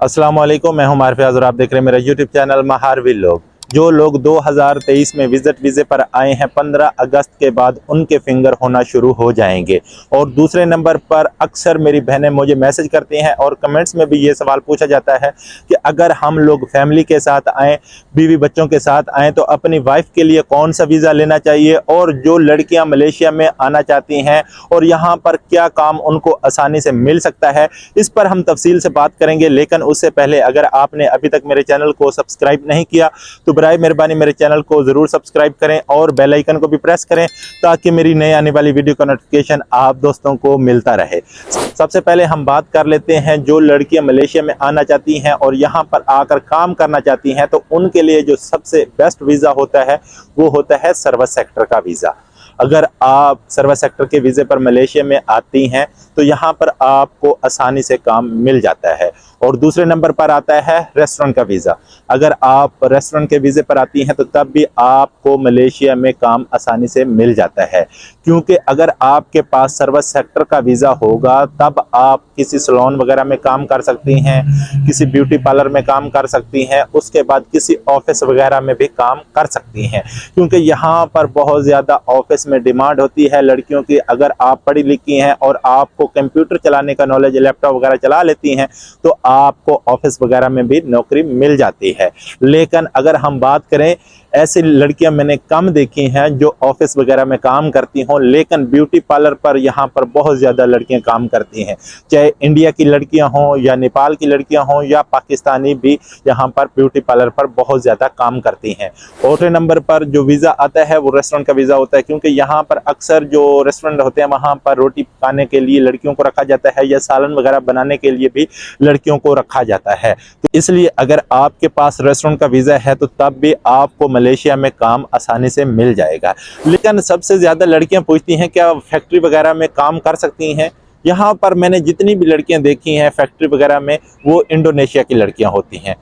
अस्सलाम वालेकुम, मैं हूं मारिफ फयाज और आप देख रहे हैं मेरा यूट्यूब चैनल महार व्लॉग। जो लोग 2023 में विजिट वीज़े पर आए हैं 15 अगस्त के बाद उनके फिंगर होना शुरू हो जाएंगे। और दूसरे नंबर पर अक्सर मेरी बहनें मुझे मैसेज करती हैं और कमेंट्स में भी ये सवाल पूछा जाता है कि अगर हम लोग फैमिली के साथ आएँ, बीवी बच्चों के साथ आएँ, तो अपनी वाइफ के लिए कौन सा वीज़ा लेना चाहिए, और जो लड़कियां मलेशिया में आना चाहती हैं और यहाँ पर क्या काम उनको आसानी से मिल सकता है, इस पर हम तफसील से बात करेंगे। लेकिन उससे पहले अगर आपने अभी तक मेरे चैनल को सब्सक्राइब नहीं किया तो बराए मेहरबानी मेरे चैनल को ज़रूर सब्सक्राइब करें और बेल आइकन को भी प्रेस करें ताकि मेरी नई आने वाली वीडियो का नोटिफिकेशन आप दोस्तों को मिलता रहे। सबसे पहले हम बात कर लेते हैं जो लड़कियां मलेशिया में आना चाहती हैं और यहाँ पर आकर काम करना चाहती हैं, तो उनके लिए जो सबसे बेस्ट वीज़ा होता है वो होता है सर्विस सेक्टर का वीज़ा। अगर आप सर्विस सेक्टर के वीज़े पर मलेशिया में आती हैं तो यहाँ पर आपको आसानी से काम मिल जाता है। और दूसरे नंबर पर आता है रेस्टोरेंट का वीज़ा। अगर आप रेस्टोरेंट के वीज़े पर आती हैं तो तब भी आपको मलेशिया में काम आसानी से मिल जाता है, क्योंकि अगर आपके पास सर्विस सेक्टर का वीज़ा होगा तब आप किसी सैलून वगैरह में काम कर सकती हैं, किसी ब्यूटी पार्लर में काम कर सकती हैं, उसके बाद किसी ऑफिस वगैरह में भी काम कर सकती हैं, क्योंकि यहाँ पर बहुत ज़्यादा ऑफिस में डिमांड होती है लड़कियों की। अगर आप पढ़ी लिखी हैं और आपको कंप्यूटर चलाने का नॉलेज, लैपटॉप वगैरह चला लेती हैं, तो आपको ऑफिस वगैरह में भी नौकरी मिल जाती है। लेकिन अगर हम बात करें, ऐसी लड़कियां मैंने कम देखी हैं जो ऑफिस वगैरह में काम करती हों, लेकिन ब्यूटी पार्लर पर यहाँ पर बहुत ज़्यादा लड़कियां काम करती हैं, चाहे इंडिया की लड़कियां हों या नेपाल की लड़कियां हों या पाकिस्तानी भी यहाँ पर ब्यूटी पार्लर पर बहुत ज़्यादा काम करती हैं। चौथे नंबर पर जो वीज़ा आता है वो रेस्टोरेंट का वीज़ा होता है, क्योंकि यहाँ पर अक्सर जो रेस्टोरेंट होते हैं वहाँ पर रोटी पकाने के लिए लड़कियों को रखा जाता है या सालन वगैरह बनाने के लिए भी लड़कियों को रखा जाता है। तो इसलिए अगर आपके पास रेस्टोरेंट का वीज़ा है तो तब भी आपको मलेशिया में काम आसानी से मिल जाएगा। लेकिन सबसे ज़्यादा लड़कियां पूछती हैं क्या फैक्ट्री वगैरह में काम कर सकती हैं। यहाँ पर मैंने जितनी भी लड़कियां देखी हैं फैक्ट्री वगैरह में, वो इंडोनेशिया की लड़कियां होती हैं।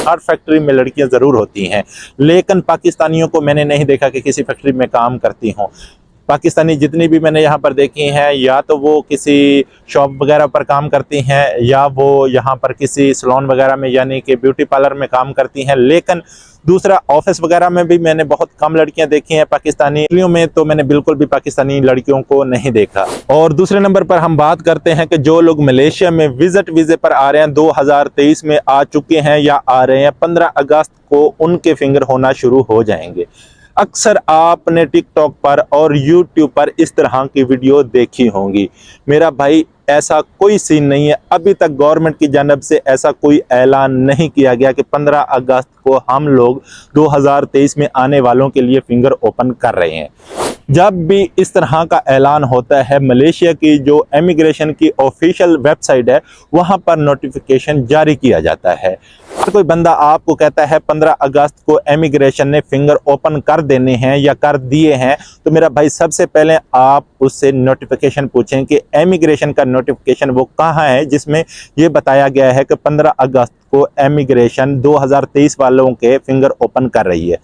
हर फैक्ट्री में लड़कियां ज़रूर होती हैं, लेकिन पाकिस्तानियों को मैंने नहीं देखा कि किसी फैक्ट्री में काम करती हों। पाकिस्तानी जितनी भी मैंने यहाँ पर देखी हैं, या तो वो किसी शॉप वगैरह पर काम करती हैं या वो यहाँ पर किसी सैलून वगैरह में यानी कि ब्यूटी पार्लर में काम करती हैं। लेकिन दूसरा ऑफिस वगैरह में भी मैंने बहुत कम लड़कियां देखी हैं पाकिस्तानी में, तो मैंने बिल्कुल भी पाकिस्तानी लड़कियों को नहीं देखा। और दूसरे नंबर पर हम बात करते हैं कि जो लोग मलेशिया में विजिट वीज़े पर आ रहे हैं, 2023 में आ चुके हैं या आ रहे हैं, 15 अगस्त को उनके फिंगर होना शुरू हो जाएंगे। अक्सर आपने टिकटॉक पर और यूट्यूब पर इस तरह की वीडियो देखी होंगी। मेरा भाई, ऐसा कोई सीन नहीं है। अभी तक गवर्नमेंट की जानब से ऐसा कोई ऐलान नहीं किया गया कि 15 अगस्त को हम लोग 2023 में आने वालों के लिए फिंगर ओपन कर रहे हैं। जब भी इस तरह का ऐलान होता है, मलेशिया की जो इमिग्रेशन की ऑफिशियल वेबसाइट है वहां पर नोटिफिकेशन जारी किया जाता है। अगर कोई बंदा आपको कहता है 15 अगस्त को इमिग्रेशन ने फिंगर ओपन कर देने हैं या कर दिए हैं, तो मेरा भाई सबसे पहले आप उससे नोटिफिकेशन पूछें कि इमिग्रेशन का नोटिफिकेशन वो कहाँ है जिसमें ये बताया गया है कि 15 अगस्त को इमिग्रेशन 2023 वालों के फिंगर ओपन कर रही है।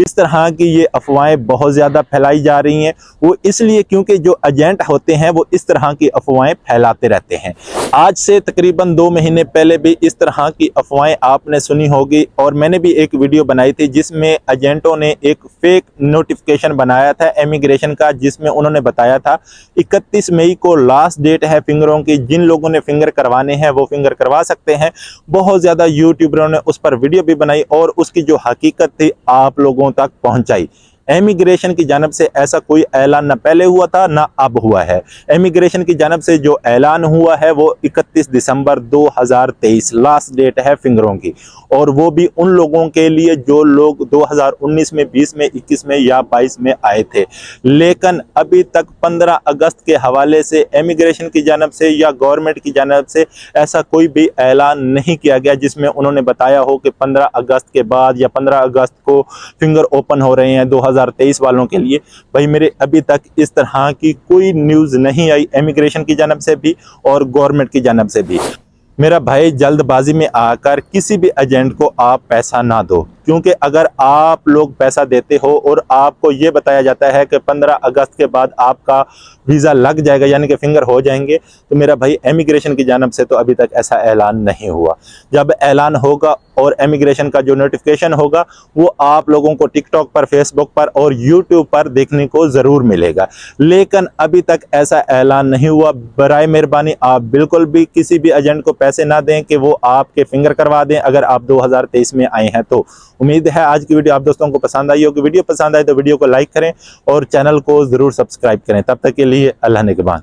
इस तरह की ये अफवाहें बहुत ज़्यादा फैलाई जा रही हैं, वो इसलिए क्योंकि जो एजेंट होते हैं वो इस तरह की अफवाहें फैलाते रहते हैं। आज से तकरीबन 2 महीने पहले भी इस तरह की अफवाहें आपने सुनी होगी, और मैंने भी एक वीडियो बनाई थी जिसमें एजेंटों ने एक फेक नोटिफिकेशन बनाया था इमिग्रेशन का, जिसमें उन्होंने बताया था 31 मई को लास्ट डेट है फिंगरों की, जिन लोगों ने फिंगर करवाने हैं वो फिंगर करवा सकते हैं। बहुत ज़्यादा यूट्यूबरों ने उस पर वीडियो भी बनाई और उसकी जो हकीकत थी आप लोगों तक पहुंचाई। इमिग्रेशन की जानब से ऐसा कोई ऐलान न पहले हुआ था ना अब हुआ है। इमिग्रेशन की जानब से जो ऐलान हुआ है वो 31 दिसंबर 2023 लास्ट डेट है फिंगरों की, और वो भी उन लोगों के लिए जो लोग 2019 में, 20 में, 21 में या 22 में आए थे। लेकिन अभी तक 15 अगस्त के हवाले से इमिग्रेशन की जानब से या गवर्नमेंट की जानब से ऐसा कोई भी ऐलान नहीं किया गया जिसमें उन्होंने बताया हो कि 15 अगस्त के बाद या 15 अगस्त को फिंगर ओपन हो रहे हैं 2023 वालों के लिए। भाई मेरे अभी तक इस तरह की कोई न्यूज़ नहीं आई इमिग्रेशन की जानब से भी और गवर्नमेंट की जानब से भी। मेरा भाई जल्द बाजी में आकर किसी भी एजेंट को आप पैसा ना दो, क्योंकि अगर आप लोग पैसा देते हो और आपको ये बताया जाता है कि 15 अगस्त के बाद आपका वीज़ा लग जाएगा यानी कि फिंगर हो जाएंगे, तो मेरा भाई इमिग्रेशन की जानब से तो अभी तक ऐसा ऐलान नहीं हुआ। जब ऐलान होगा और इमिग्रेशन का जो नोटिफिकेशन होगा वो आप लोगों को टिकटॉक पर, फेसबुक पर और यूट्यूब पर देखने को ज़रूर मिलेगा, लेकिन अभी तक ऐसा ऐलान नहीं हुआ। बराए मेहरबानी आप बिल्कुल भी किसी भी एजेंट को पैसे ना दें कि वो आपके फिंगर करवा दें अगर आप 2023 में आए हैं तो। उम्मीद है आज की वीडियो आप दोस्तों को पसंद आई होगी। वीडियो पसंद आए तो वीडियो को लाइक करें और चैनल को ज़रूर सब्सक्राइब करें। तब तक के लिए अल्लाह निगहबान।